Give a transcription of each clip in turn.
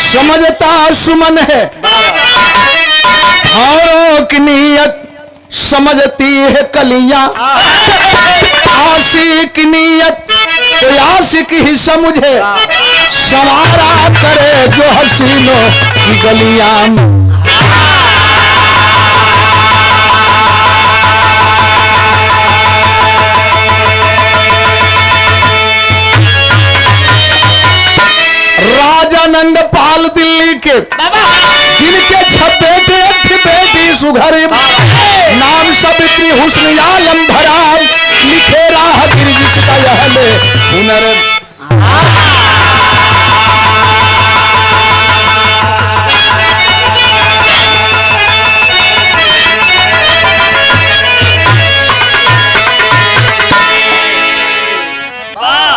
समझता सुमन है औरों की नीयत समझती है कलियां। आशिक नीयत तो आशिक ही समझे संवारा करे जो हसीनों की गलियां। राजानंद पाल दिल्ली के जिनके 6 बेटे थे बेटी सुघर नाम सवित्री हुस्न आलम भरा लिखे राहगीर जिसका यहले हुनर।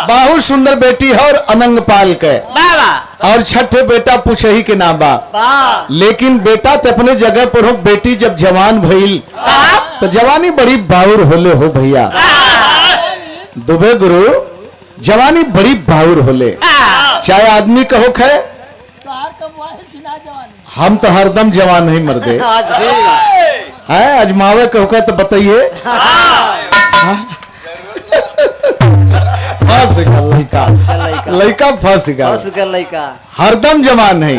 बहुत सुंदर बेटी है और अनंग पाल के और 6ठे बेटा पुछही के नाम बा। लेकिन बेटा तो अपने जगह पर हो, बेटी जब जवान भइल तो जवानी बड़ी बाउर होले हो भैया। दुबे गुरु जवानी बड़ी बाउर होले, चाहे आदमी कहो खे हम तो हरदम जवान नहीं मरदे है। अजमावे कहो खे तो बताइए लड़का फंस गया हरदम जवान नहीं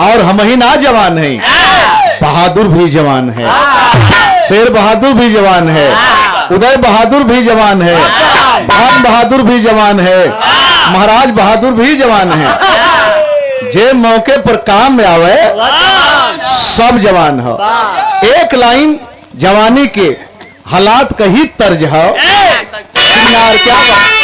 और हम ही ना जवान नहीं, बहादुर भी जवान है, शेर बहादुर भी जवान है, उदय बहादुर भी जवान है, भान बहादुर भी जवान है, महाराज बहादुर भी जवान है। जे मौके पर काम में आवे सब जवान हो। एक लाइन जवानी के हालात का ही तर्ज हो। क्या बात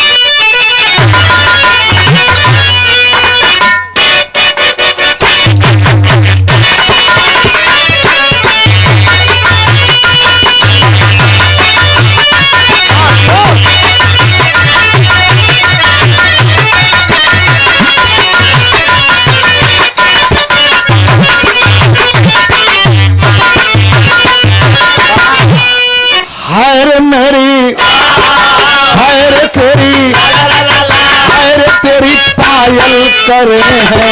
पायल करे हैं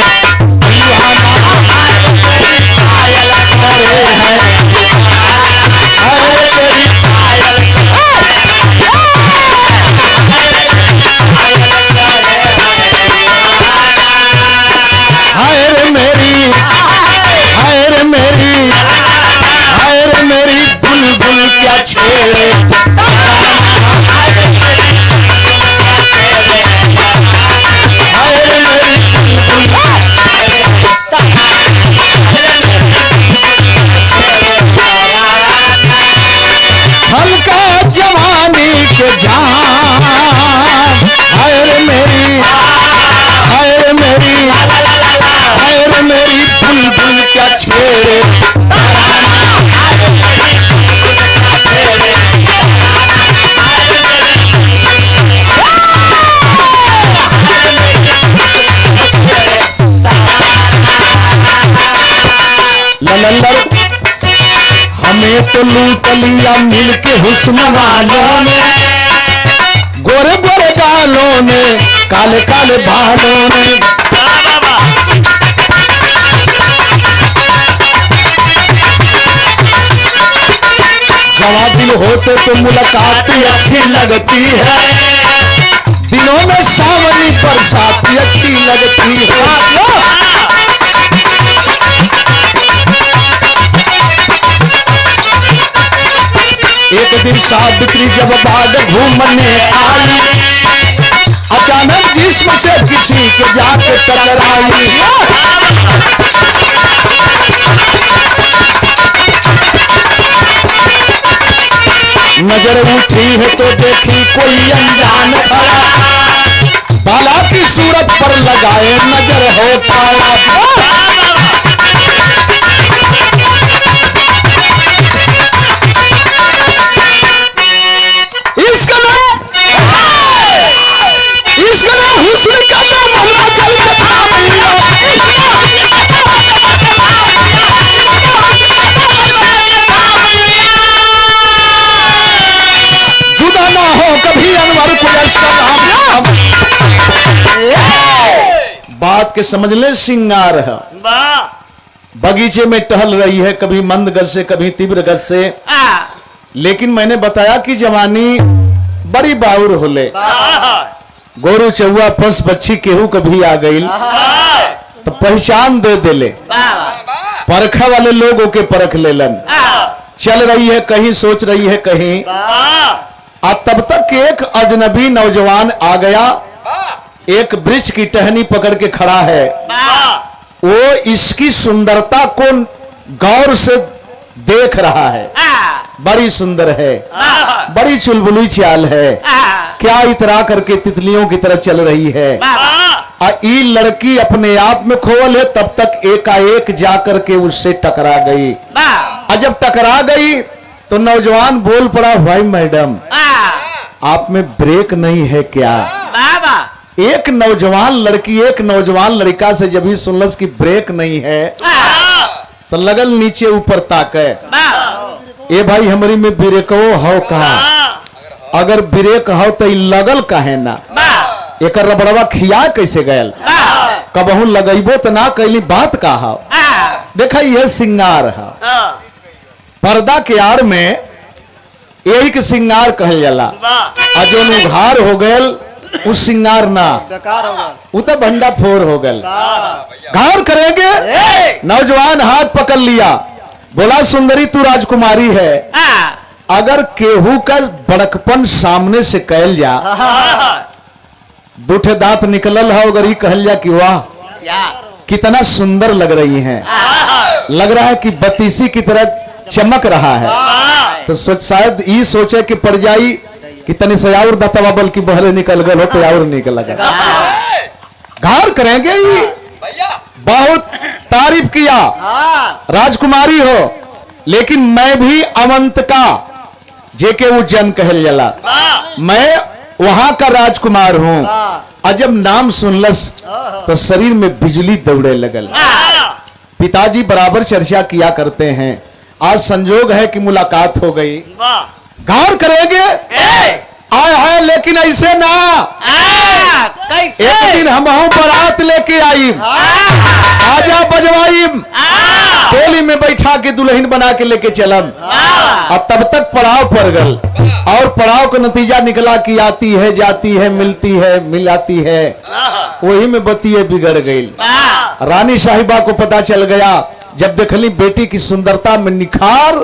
मेरी बुलबुल क्या छेड़े हल्का जवानी के जान। मेरी बुलबुल क्या छेड़े ललंदर हमें तो लूट लिया मिलके हुस्न वालों ने, गोरे गोरे गालों ने, काले काले बालों ने। जवां दिल होते तो मुलाकात अच्छी लगती है, दिनों में सावनी बरसाती अच्छी लगती है। एक दिन सावित्री जब बाग घूमने आई, अचानक जिस्म से किसी के जाके टकराई। नजर उठी है तो देखी कोई अनजान खड़ा, बाला की सूरत पर लगाए नजर हो पाया। हुस्न का तो मामला चल जुदा ना हो कभी अनवर को सलाम। बात के समझ ले, श्रृंगार है। बगीचे में टहल रही है, कभी मंद गज से कभी तीव्र गज से। लेकिन मैंने बताया कि जवानी बड़ी बाउर होले। गोरू चौआ पस बच्ची केहू कभी आ गई तो पहचान दे देले। परखा वाले लोगों के परख लेलन। चल रही है कहीं, सोच रही है कहीं, तब तक एक अजनबी नौजवान आ गया। एक वृक्ष की टहनी पकड़ के खड़ा है। वो इसकी सुंदरता को गौर से देख रहा है। बड़ी सुंदर है, बड़ी चुलबुली चाल है, क्या इतरा करके तितलियों की तरह चल रही है। ये लड़की अपने आप में खोवल है। तब तक एकाएक जाकर के उससे टकरा गई। जब टकरा गई तो नौजवान बोल पड़ा, भाई मैडम आप में ब्रेक नहीं है क्या? एक नौजवान लड़की एक नौजवान लड़का से जब ही सुनलस की ब्रेक नहीं है तो लगल नीचे ऊपर ताके। ए भाई हमारी में ब्रेक हो कहा? अगर ब्रेक हो तो लगल कहे ना? एक रबड़वा खिया कैसे गयल? कबहू लगैबो तो ना कैली बात कहा। देखा यह श्रृंगार है। पर्दा के आड़ में यही के श्रृंगार कहल जाला। जो उघार हो गयल उस श्रृंगार ना, वो तो भंडा फोर हो गल। घार करेंगे। नौजवान हाथ पकड़ लिया, बोला सुंदरी तू राजकुमारी है। अगर केहू का बड़कपन सामने से कहल जा, दूठे दांत निकलल है, अगर ये कहल जा कि वाह कितना सुंदर लग रही हैं, लग रहा है कि बत्तीसी की तरह चमक रहा है, तो शायद ये सोचे कि पड़ जाई कि तनी से और दतवा बल्कि बहले निकल गए हो तो और निकल लगा। घार करेंगे ही। बहुत तारीफ किया, राजकुमारी हो, लेकिन मैं भी अवंत का जेके वो जन कहल जला, मैं वहां का राजकुमार हूं। जब नाम सुनलस तो शरीर में बिजली दौड़े लगल। पिताजी बराबर चर्चा किया करते हैं, आज संजोग है कि मुलाकात हो गई। घार करेंगे आए हैं, लेकिन ऐसे ना। एक दिन हम बारात लेके आई, आजा बजवाई, टोली में बैठा के दुल्हन बना के लेके चलम। अब तब तक पड़ाव पड़ गल, और पड़ाव का नतीजा निकला कि आती है जाती है मिलती है मिलाती है, वही में बतिये बिगड़ गई। रानी साहिबा को पता चल गया। जब देखली बेटी की सुंदरता में निखार,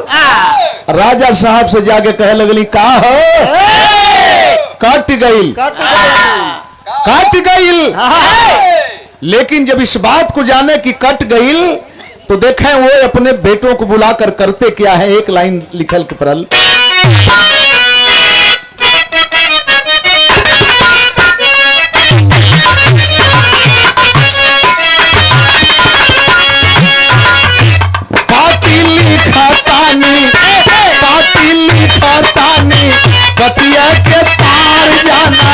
राजा साहब से जाके कहे लगली, का हो कट गई कट गई। लेकिन जब इस बात को जाने की कट गई तो देखें वो अपने बेटों को बुलाकर करते क्या है। एक लाइन लिखल के परल, बतिया के तार जाना,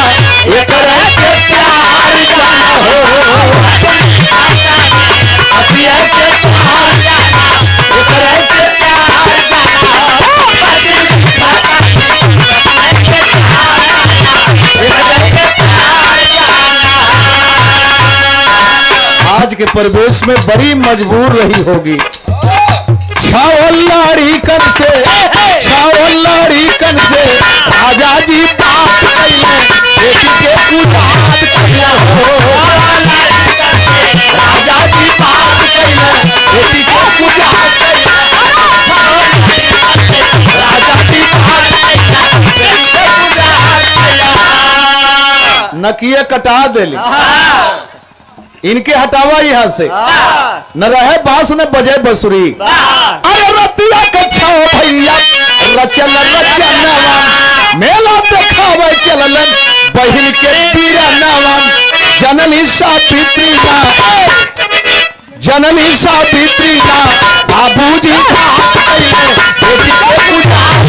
एक के प्यार जाना हो। बतिया के तार जाना, एक के प्यार जाना। आज के परिवेश में बड़ी मजबूर रही होगी। छावल्लाड़ी कन से राजा जी बात कइले, बेटी के उदात कइले हो। राजा जी बात कइले, बेटी के उदात कइले। राजा जी बात कइले, बेटी के उदात कइले। नकिए कटा देली, इनके हटावा यहाँ से। न रहे बांस न बजे बसुरी। अरे रतिया के छाओ भैया रचल रचनवन, मेला देखावे चललन बहिन के पीरनवन। जननी सावित्री ना बाबूजी बात कइले, बेटी के उदात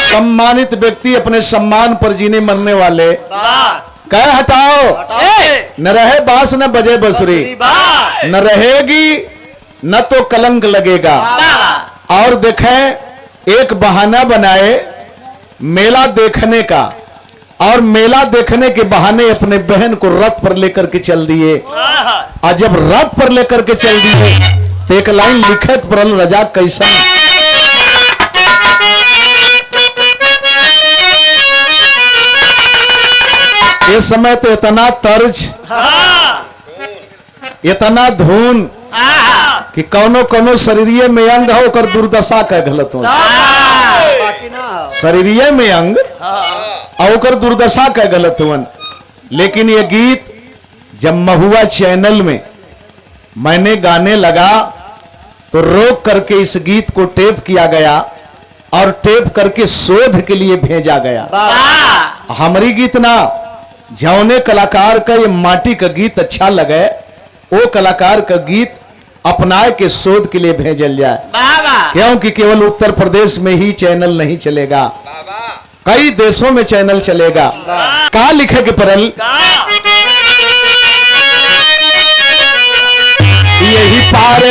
सम्मानित व्यक्ति अपने सम्मान पर जीने मरने वाले कह हटाओ। न रहे बांस न बजे बसुरी, न रहेगी न तो कलंक लगेगा। और देखें, एक बहाना बनाए मेला देखने का, और मेला देखने के बहाने अपने बहन को रथ पर लेकर के चल दिए। और जब रथ पर लेकर के चल दिए तो एक लाइन लिखे परल रजा कैसन, इस समय तो इतना तर्ज, इतना धुन कि कौनो कौनो शरीरिये में अंग हो कर दुर्दशा का गलत हो, शरीरिये में अंग और दुर्दशा का गलत हुन। लेकिन ये गीत जब महुआ चैनल में मैंने गाने लगा तो रोक करके इस गीत को टेप किया गया और टेप करके शोध के लिए भेजा गया। हमारी गीत ना, जौने कलाकार का ये माटी का गीत अच्छा लगे वो कलाकार का गीत अपनाए के शोध के लिए भेजल जाए, क्योंकि केवल उत्तर प्रदेश में ही चैनल नहीं चलेगा, कई देशों में चैनल चलेगा। का लिखे के परल, यही पार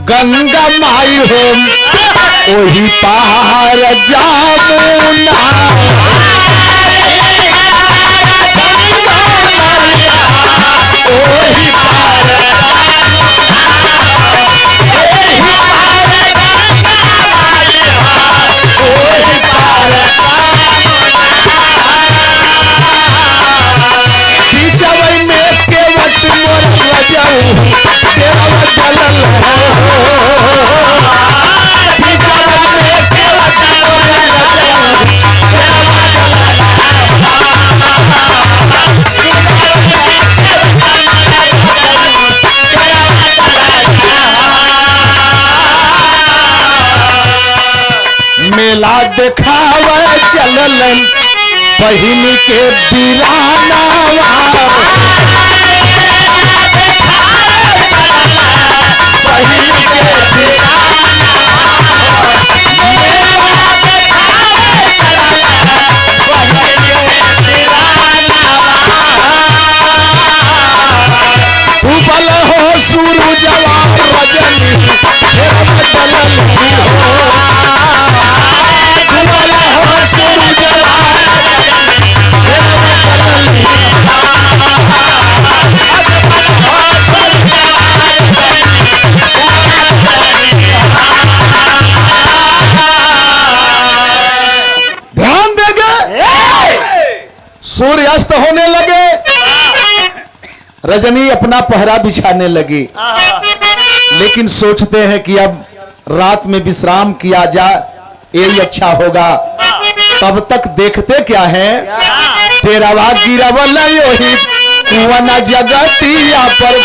गंगा माई हो वही पार जामुना, वही पार मेला देखावे चललन बहिन के बिराना, उबल हो सूरजवा रजनी सूर्यास्त होने लगे, रजनी अपना पहरा बिछाने लगी। लेकिन सोचते हैं कि अब रात में विश्राम किया जाए, यही अच्छा होगा। तब तक देखते क्या है, तेरावा गिरवल योही कुआना जगतिया पर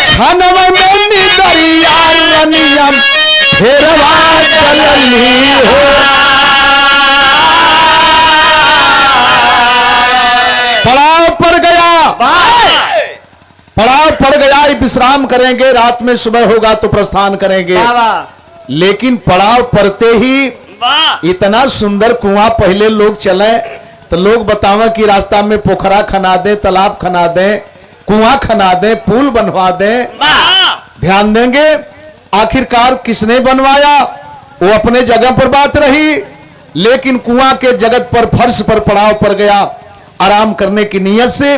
छनवा में निदरिया रनिया फेरवा चलली हो, पड़ाव पड़ गया, पड़ाव पड़ गया। विश्राम करेंगे, रात में सुबह होगा तो प्रस्थान करेंगे। लेकिन पड़ाव पड़ते ही इतना सुंदर कुआं, पहले लोग चले तो लोग बतावे कि रास्ता में पोखरा खना दे, तालाब खना दे, कुआं खना दे, पुल बनवा दे। ध्यान देंगे आखिरकार किसने बनवाया, वो अपने जगह पर बात रही। लेकिन कुआं के जगत पर, फर्श पर पड़ाव पड़ गया। आराम करने की नीयत से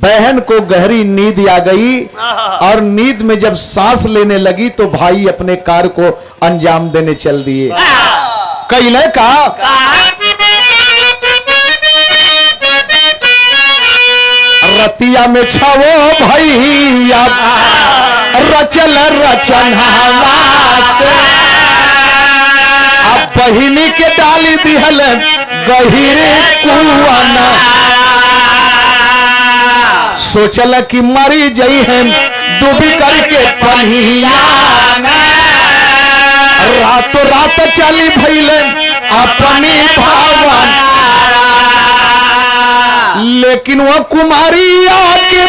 बहन को गहरी नींद आ गई, और नींद में जब सांस लेने लगी तो भाई अपने कार्य को अंजाम देने चल दिए। कैले का रतिया में छवो भैया रचल रचनवा से, अब बहिनी के डाली दिहल गहिरे कुआना, सोचल कि मरी जई है डूबी करके पनिया, रातों रात चली भइले अपनी भावन, लेकिन वो कुमारी आके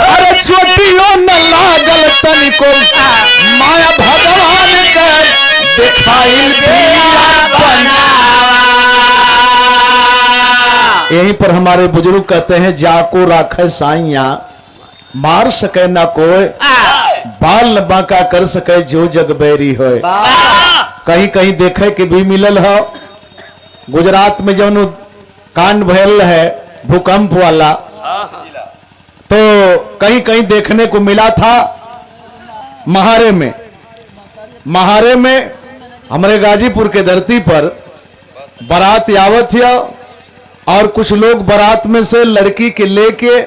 अरे चोटियों न लागल तनिको, माया भगवान के दिखाई बना। यहीं पर हमारे बुजुर्ग कहते हैं, जाको राखे साइया मार सके ना कोई, बाल न बांका कर सके जो जग बैरी हो। कहीं कहीं देखे के भी मिलल हो। गुजरात में जब कांड भयल है भूकंप वाला, तो कहीं कहीं देखने को मिला था। महारे में हमारे गाजीपुर के धरती पर बारात आवत है और कुछ लोग बारात में से लड़की के लेके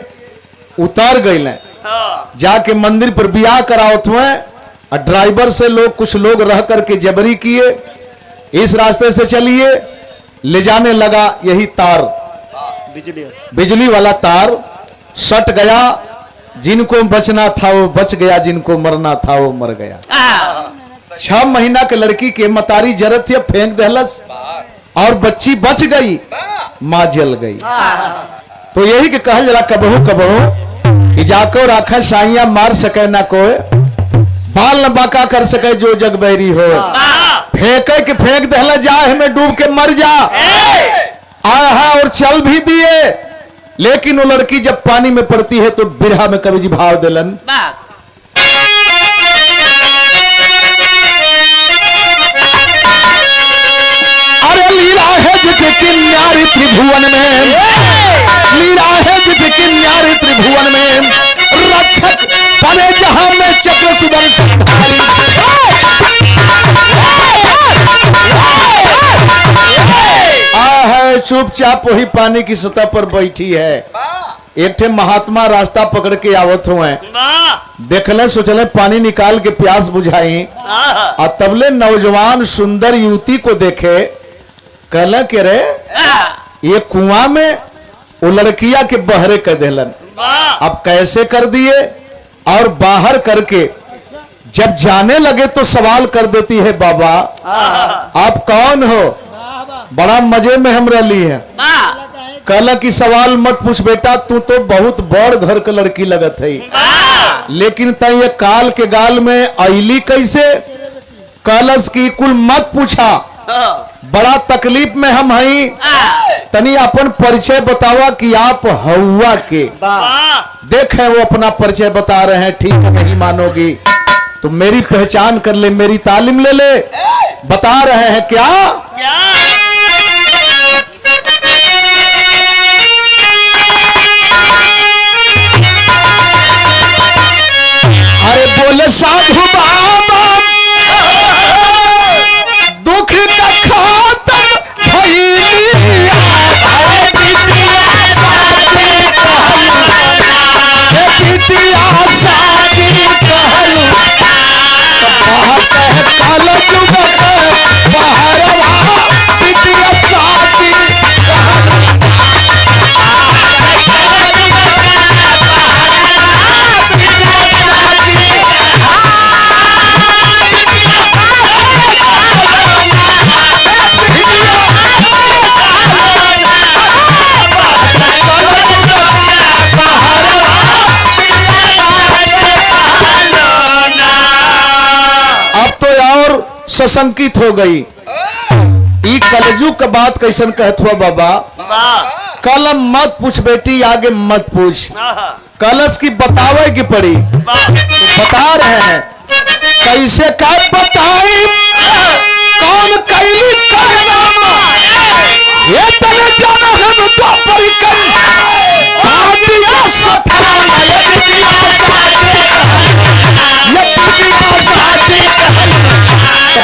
उतार गए, जाके मंदिर पर ब्याह करावत हुए और ड्राइवर से कुछ लोग रह करके जबरी किए, इस रास्ते से चलिए, ले जाने लगा। यही तार बिजली वाला तार सट गया। जिनको बचना था वो बच गया, जिनको मरना था वो मर गया। 6 महीना के लड़की के मतारी जरत फेंक दहलस और बच्ची बच गई, मां जल गई। तो यही के कहल जरा कबहू कबहू कि जाको राखा साइया मार सके ना कोई, बाल न बाका कर सके जो जग बैरी हो। फेंके के फेंक दहला जाए में डूब के मर जा, आया है और चल भी दिए। लेकिन वो लड़की जब पानी में पड़ती है तो बिरहा में कवि जी भाव दिलन। अरे लीला है जिसे किन्यारी त्रिभुवन में, लीला है जिसे किन्यारी त्रिभुवन में, रक्षक बने जहां में चक्र सुदर्शन धारी। चुपचाप वही पानी की सतह पर बैठी है। एक ठे महात्मा रास्ता पकड़ के आवत हुए, देखले सोचले पानी निकाल के प्यास बुझाई, और तबले नौजवान सुंदर युवती को देखे, कहले के रे ये कुआं में वो लड़किया के बहरे कर देलन। अब कैसे कर दिए, और बाहर करके जब जाने लगे तो सवाल कर देती है, बाबा आप कौन हो, बड़ा मजे में हम रही है। कहला कि सवाल मत पूछ बेटा, तू तो बहुत बड़ घर का लड़की लगत है, लेकिन तय ये काल के गाल में अली कैसे। कहलस की कुल मत पूछा, बड़ा तकलीफ में हम हई, तनी अपन परिचय बतावा कि आप हवा के। देखें वो अपना परिचय बता रहे हैं, ठीक नहीं मानोगी तो मेरी पहचान कर ले, मेरी तालीम ले ले। बता रहे हैं क्या, अरे बोले साधु बाबा दुख का खातम भइलिया, बिटिया साजी कहलू, काल जुगत बहरवा बिटिया साजी सशंकित हो गई। ई कलजुग का बात कैसन कहत हुआ बाबा, कलम मत पूछ बेटी, आगे मत पूछ, कलश की बतावे की पड़ी। तो बता रहे हैं कैसे का बताई, कौन कैली करनामा, ये तने जाना हम तो परिकन बातिया सफाना, ये बिटिया साजी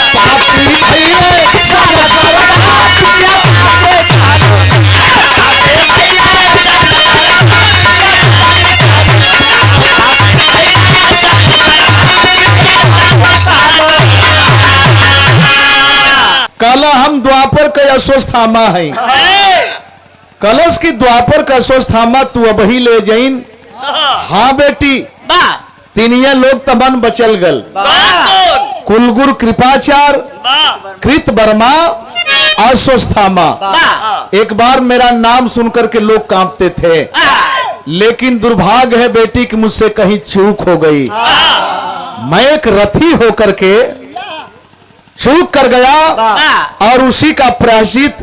पापी भैया सारा कला हम द्वापर का अश्वस्थामा है, कलश की द्वापर का अश्वस्थामा तू अब ही ले जाइन। हाँ बेटी, तीनिया लोग तमन बचल गल, कुलगुरु कृपाचार्य, कृत वर्मा, अश्वस्थामा। एक बार मेरा नाम सुनकर के लोग कांपते थे, लेकिन दुर्भाग्य है बेटी कि मुझसे कहीं चूक हो गई। मैं एक रथी होकर के चूक कर गया और उसी का प्रायश्चित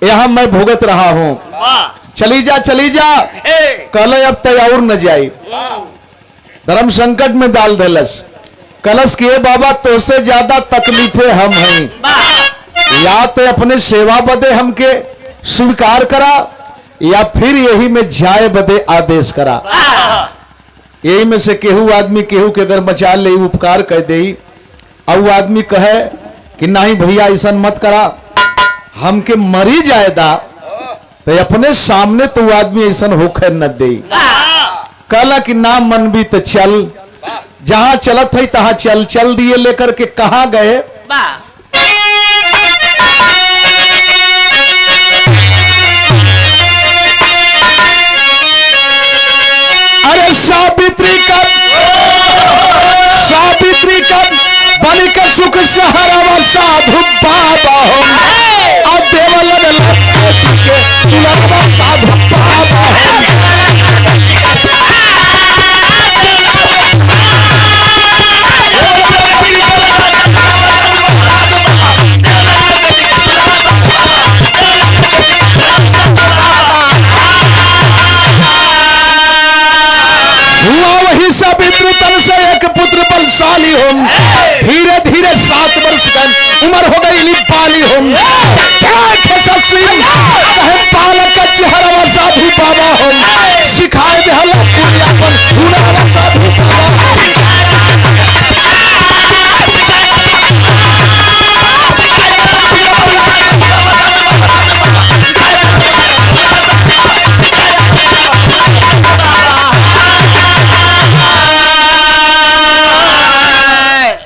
यहां मैं भुगत रहा हूं। चली जा चली जा, कल अब तय और न जाई, धर्म संकट में डाल देलस। कलश किए बाबा तो से ज्यादा तकलीफें हम हैं, या तो अपने सेवा बदे हमके स्वीकार करा या फिर यही में जाए बदे आदेश करा। यही में से केहू आदमी केहू के अगर मचा ले उपकार कह दे और वो आदमी कहे कि नहीं भैया ऐसा मत करा हमके मरी जाएदा, तो अपने सामने तो वो आदमी ऐसा होकर न दे। कहला कि ना मन भी तो चल, जहां चलत है तहां चल। चल दिए लेकर के कहां गए? अरे सावित्री का बलि के सुख सहरवा साधु बाबा हो और देवलन के दुलरवा साधु बाबा हो। वही सावित्री तन से एक पुत्र बलशाली हो, धीरे धीरे 7 वर्ष का उम्र हो गई पाली हो। पालक का चेहरा साधु बाबा हो, सिखाए दे साधु बाबा।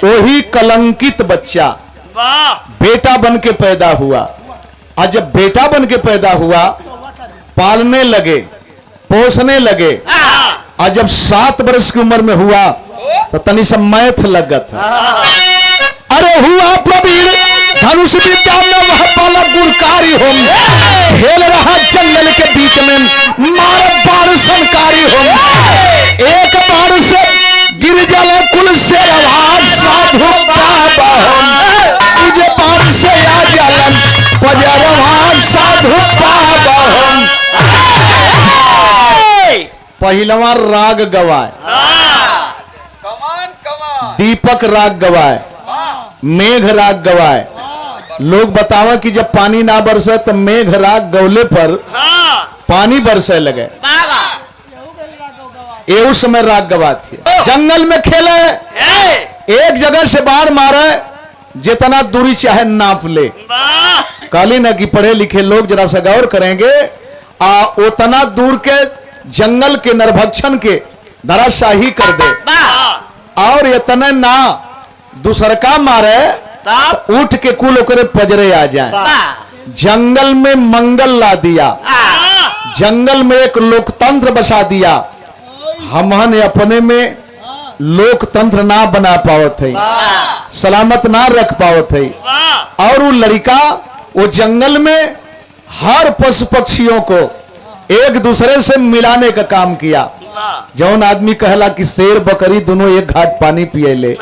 वही कलंकित बच्चा बेटा बन के पैदा हुआ, और जब बेटा बन के पैदा हुआ पालने लगे पोसने लगे, और जब 7 वर्ष की उम्र में हुआ तो तनी सा मैथ लगत है। अरे हुआ प्रवीण धनुष विद्या में वह बालक गुणकारी हो, खेल रहा जंगल के बीच में मार बाण संकारी हो। एक बाण से गिर जले कुल से आवाज साधु बाबा हो, तुझे बाण से आ जलन पजरवा साधु बाबा हो। पहलवा राग गवाए, दीपक राग गवाए, मेघ राग गवाए। लोग बतावा कि जब पानी ना बरसे तो मेघ राग गौले पर पानी बरसे लगे, ये उस समय राग गवाती है। जंगल में खेले, एक जगह से बाढ़ मारे, जितना दूरी चाहे नाप ले। काली न कि पढ़े लिखे लोग जरा सा गौर करेंगे, उतना दूर के जंगल के नरभक्षण के धराशाही कर दे, और इतना ना दूसरका मारे उठ के कुल ओकरे पजरे आ जाए। जंगल में मंगल ला दिया, जंगल में एक लोकतंत्र बसा दिया। हमने अपने में लोकतंत्र ना बना पावत है, सलामत ना रख पावत है, और वो लड़का वो जंगल में हर पशु पक्षियों को एक दूसरे से मिलाने का काम किया। जौन आदमी कहला कि शेर बकरी दोनों एक घाट पानी पिए ले,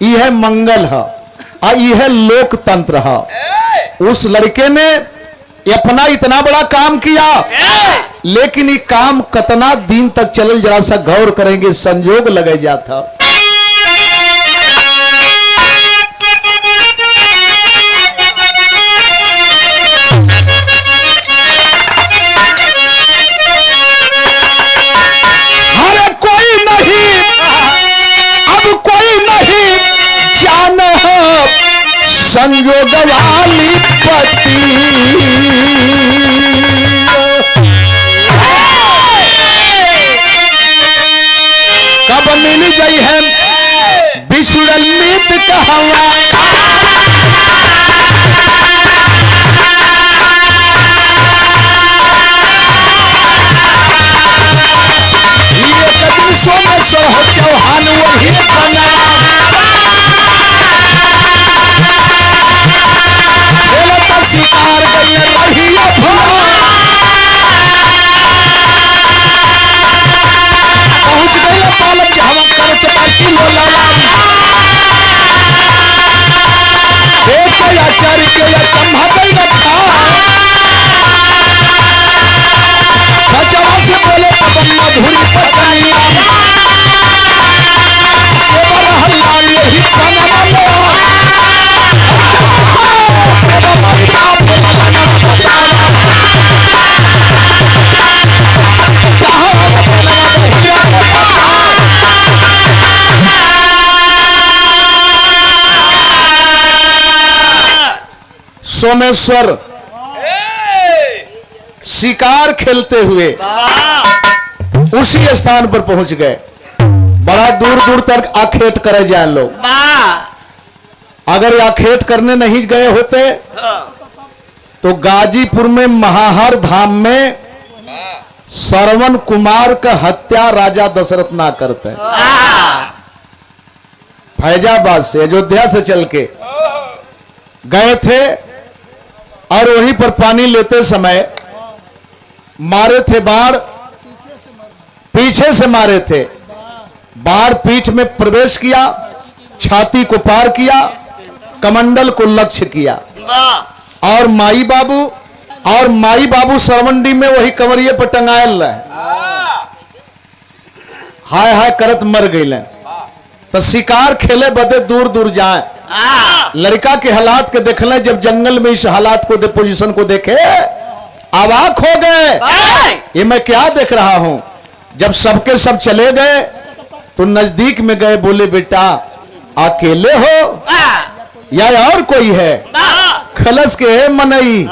यह मंगल है और यह लोकतंत्र है। उस लड़के ने अपना इतना बड़ा काम किया, लेकिन ये काम कितना दिन तक चल जरा सा गौर करेंगे, संजोग लगे जाता। अरे कोई नहीं, अब कोई नहीं जान संजोग वाली पति। कब मिल गई है बिसुरल मीत कहवा, ये कभी सोमेश्वर हो चौहान वही बना। शिकार गई रही पहुंच गई पालक के हम कर चपाती आचार्य के चम्हा गई रखा बचवा से बोले पवन मधुरी पचनिया हल्ला सोमेश्वर शिकार खेलते हुए उसी स्थान पर पहुंच गए। बड़ा दूर दूर तक आखेट करे जाए लोग। अगर आखेट करने नहीं गए होते तो गाजीपुर में महाहर धाम में श्रवण कुमार का हत्या राजा दशरथ ना करते। फैजाबाद से अयोध्या से चल के गए थे और वहीं पर पानी लेते समय मारे थे बाढ़, पीछे से मारे थे। बाढ़ पीठ में प्रवेश किया, छाती को पार किया, कमंडल को लक्ष्य किया और माई बाबू सरवंडी में वही कमरिए पर टंगायल हाय हाय करत मर गई। तो शिकार खेले बदे दूर दूर जाए। लड़का के हालात के देखले, जब जंगल में इस हालात को पोजीशन को देखे अवाक हो गए। ये मैं क्या देख रहा हूं। जब सबके सब चले गए तो नजदीक में गए, बोले बेटा अकेले हो या और कोई है? खलस के मनई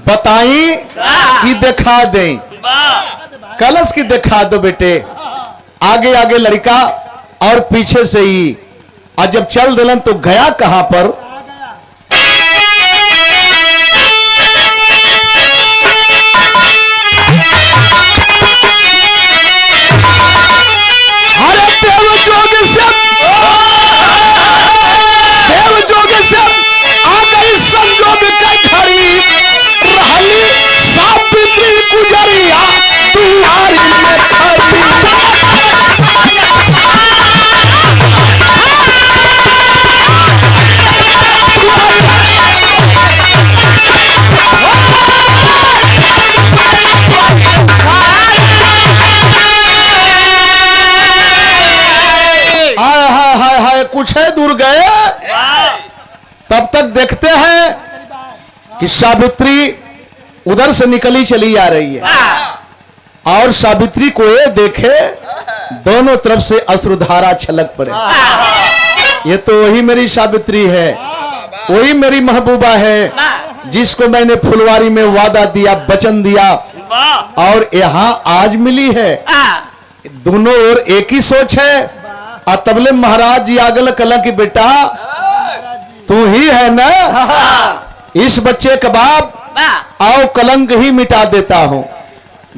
बताई कि दिखा दें। कलश की दिखा दो बेटे। आगे आगे लड़का और पीछे से ही। और जब चल दिलन तो गया कहां पर? कुछ है दूर गए, तब तक देखते हैं कि सावित्री उधर से निकली चली आ रही है और सावित्री को ये देखे दोनों तरफ से अश्रुधारा छलक पड़े। ये तो वही मेरी सावित्री है, वही मेरी महबूबा है जिसको मैंने फुलवारी में वादा दिया, वचन दिया और यहाँ आज मिली है। दोनों ओर एक ही सोच है। तबले महाराज जी आगल कला की बेटा तू ही है ना, इस बच्चे का बाप, आओ कलंक ही मिटा देता हूं।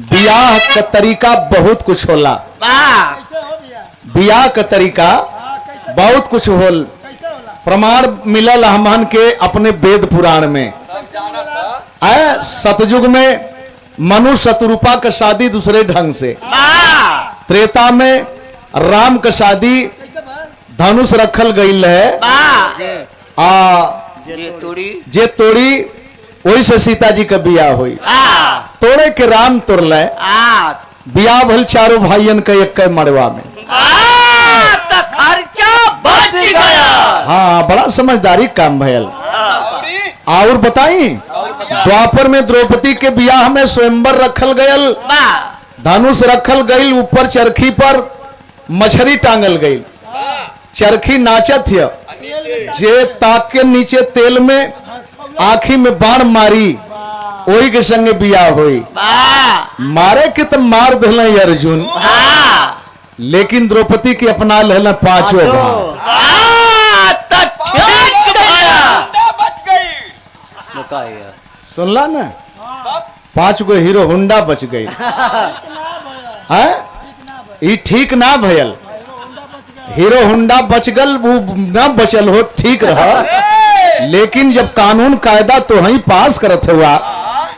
ब्याह का तरीका बहुत कुछ होला, ब्याह का तरीका बहुत कुछ होल। प्रमाण मिलल हमन के अपने वेद पुराण में। सतयुग में मनु शतरूपा का शादी दूसरे ढंग से, त्रेता में राम का शादी धनुष रखल गई है जे तोड़ी वही से सीता जी का बियाह हुई। तोड़े के राम तोड़ले बियाह भल चारों भाइयन का एक मड़वा में। खर्चा बच गया। हाँ, बड़ा समझदारी काम भयल। और बताई द्वापर में द्रौपदी के बियाह में स्वयंवर रखल गयल, धनुष रखल गई, ऊपर चरखी पर मछली टांगल गई, चरखी नाचत है, जे ताक के नीचे तेल में आंखी में बाण मारी वही के संगे बियाह हुई। मारे के तो मार दिल अर्जुन, लेकिन द्रौपदी के अपना लेना पांचों सुनला ना, 5 गो हीरो होंडा बच गई। ये ठीक ना भयल, हीरो होंडा बच गल, वो ना बचल हो ठीक रहा। लेकिन जब कानून कायदा तो ही पास करत हुआ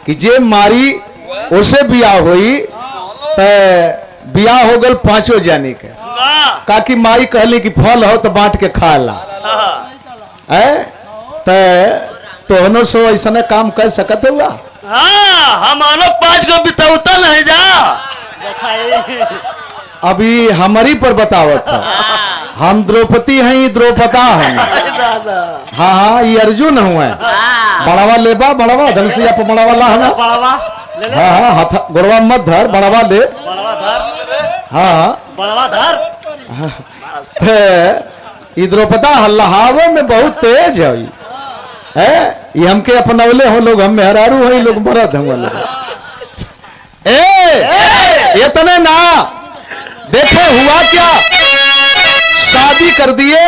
कि जे मारी उसे बियाह हुई, तो बियाह हो गल 5 जाने के। काकी माई कहली कि फल हो तो बांट के खा ला। तोहनो सो ऐसा काम कर सकत हुआ। हमारो 5 गो बितौता नहीं जा। अभी हमारी पर बतावत था, हम द्रौपदी हैं, ये द्रौपदा हैं। हाँ हाँ, ये अर्जुन हुआ है। बड़ावा लेबा, बड़ावा ढंग से आप बड़ावा ला है ना। हाँ हाँ, हाथ गोड़वा मत धर, बड़ावा ले। हाँ बड़वा धर। ये द्रौपदा हल्लाहावे में बहुत तेज है। है ये हमके अपनौले हो लोग, हम मेहरारू हो लोग मरद हम वाले। ये तने ना देखे हुआ क्या, शादी कर दिए,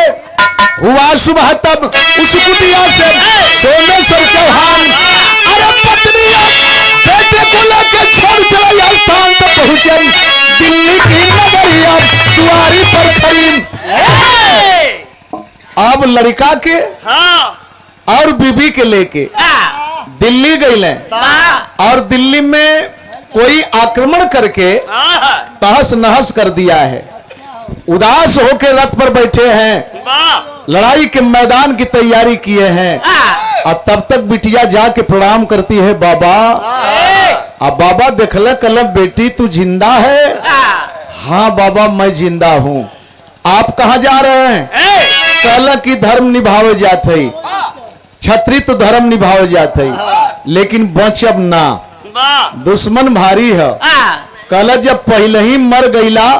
हुआ सुबह तब उस कुटिया से सोमेश्वर चौहान अरे पत्नी बेटे को लेकर छोड़ चला स्थान तक पहुंचे दिल्ली की नगरिया दुआरी पर खड़ी। अब लड़का के हाँ और बीबी के लेके दिल्ली गए और दिल्ली में कोई आक्रमण करके हाँ तहस नहस कर दिया है। उदास होकर रथ पर बैठे हैं, वाह लड़ाई के मैदान की तैयारी किए हैं। और तब तक बिटिया जाके प्रणाम करती है, बाबा। अब बाबा देखले कल बेटी तू जिंदा है? हाँ बाबा मैं जिंदा हूँ। आप कहाँ जा रहे हैं? कल की धर्म निभावे जात है, छत्री तो धर्म निभावे जात है, लेकिन बचब ना, वाह दुश्मन भारी है। कल जब पहले ही मर गईला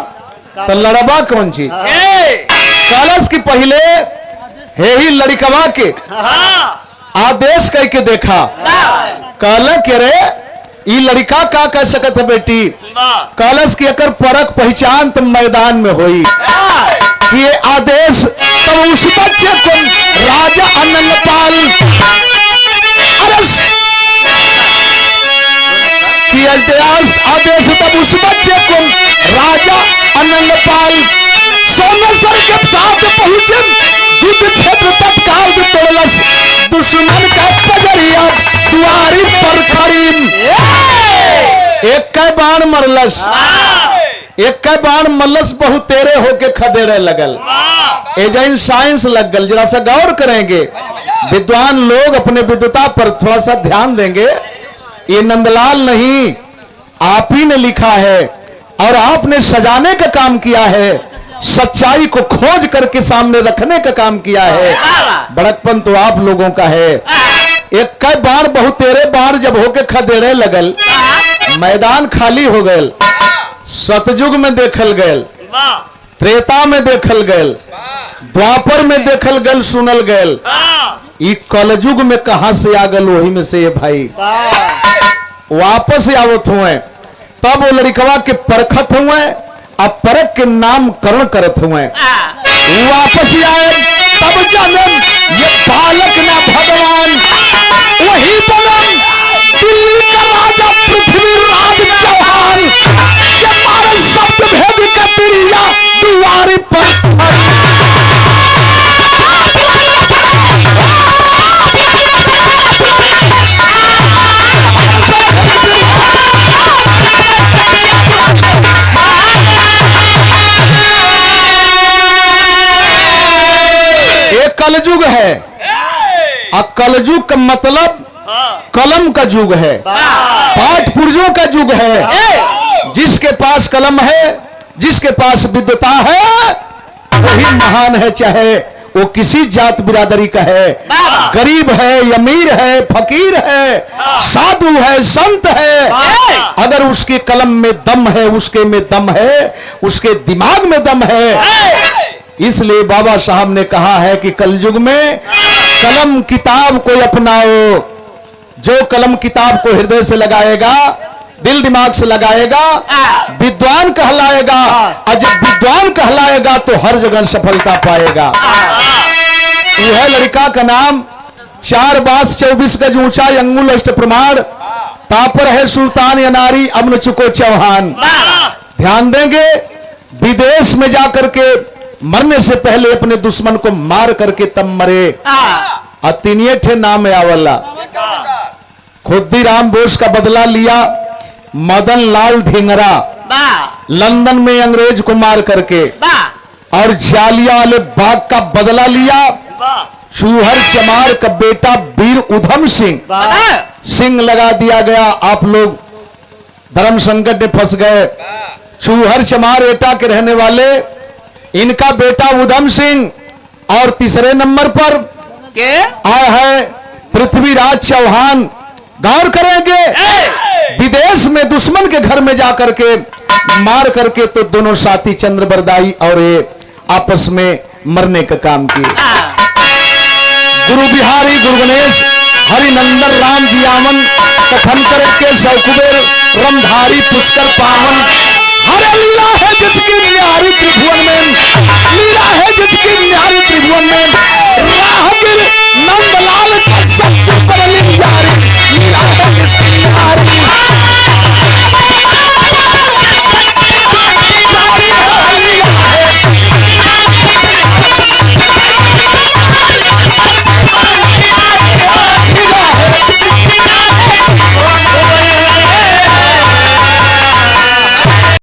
तो लड़बा कौन ची? कलश की पहले हे ही लड़कवा के हाँ आदेश कह के देखा, कल के रे ई लड़का का कह सकत है बेटी? वाह कलश की अकर परख पहचान तो मैदान में हुई कि ये आदेश तब उस बच्चे को राजा अनंगपाल कि आदेश तब उस बच्चे को राजा अनंगपाल सोमेश्वर के साथ पहुंचे युद्ध क्षेत्र तत्काल तोड़लस दुश्मन का पजरिया दुआरी पर खड़ी। एक का बाण मरलस, एक का बाण मरलस बहुतेरे होके खदेड़े लगल। एजेंट साइंस लग गल। जरा सा गौर करेंगे, विद्वान लोग अपने विद्वता पर थोड़ा सा ध्यान देंगे। ये नंदलाल नहीं, आप ही ने लिखा है और आपने सजाने का काम किया है, सच्चाई को खोज करके सामने रखने का काम किया है। बड़कपन तो आप लोगों का है। एक का बाण बहुतेरे बाण जब होके खदेड़े लगल, मैदान खाली हो गए। सतयुग में देखल गए, त्रेता में देखल गए, द्वापर में देखल गए, सुनल गए। ई कलयुग में कहां से आ गल? वही में से ये भाई वापस आवत हुए, तब वो लड़कवा के परखत हुए, अब परख के नामकरण करत हुए। वापस आए तब जानन ये बालक ना भगवान वही बनन दिल्ली का राजा पृथ्वीराज चौहान के मारे शब्द भेद के तिरिया दुआरी पर कलयुग है। अब कलयुग का मतलब कलम का युग है, पाठ पुरुषों का युग है। जिसके पास कलम है, जिसके पास विद्वता है, वही महान है, चाहे वो किसी जात बिरादरी का है, गरीब है, अमीर है, फकीर है, साधु है, संत है। अगर उसके कलम में दम है, उसके में दम है, उसके दिमाग में दम है। इसलिए बाबा साहब ने कहा है कि कलयुग में कलम किताब को अपनाओ। जो कलम किताब को हृदय से लगाएगा, दिल दिमाग से लगाएगा, विद्वान कहलाएगा। और जब विद्वान कहलाएगा तो हर जगह सफलता पाएगा। यह लड़का का नाम 4 बास 24 गज ऊंचा अंगुल अष्ट प्रमाण तापर है सुल्तान अनारी अमन चुको चौहान। ध्यान देंगे, विदेश में जाकर के मरने से पहले अपने दुश्मन को मार करके तब मरे। अतिनिये ठे नाम आवला। खुद्दीराम बोस का बदला लिया मदन लाल ढींगरा, लंदन में अंग्रेज को मार करके, और जालियांवाला बाग का बदला लिया चूहर चमार का बेटा वीर उधम सिंह लगा दिया गया। आप लोग धर्म संकट में फंस गए। चूहर चमार एटा के रहने वाले इनका बेटा उधम सिंह। और तीसरे नंबर पर आया है पृथ्वीराज चौहान। गौर करेंगे, विदेश में दुश्मन के घर में जाकर के मार करके तो दोनों साथी चंद्र बरदाई और ये आपस में मरने का काम किए। गुरु बिहारी गुरु गणेश हरिनंदन राम जी आमन कथन करे के सौकुबेर रमधारी पुष्कर पावन हरे लीला है जिसकी न्यारी त्रिभुवन में लीला है जिसकी न्यारी त्रिभुवन में राहगीर नंदलाल का सच्ची परलिम यारी लीला है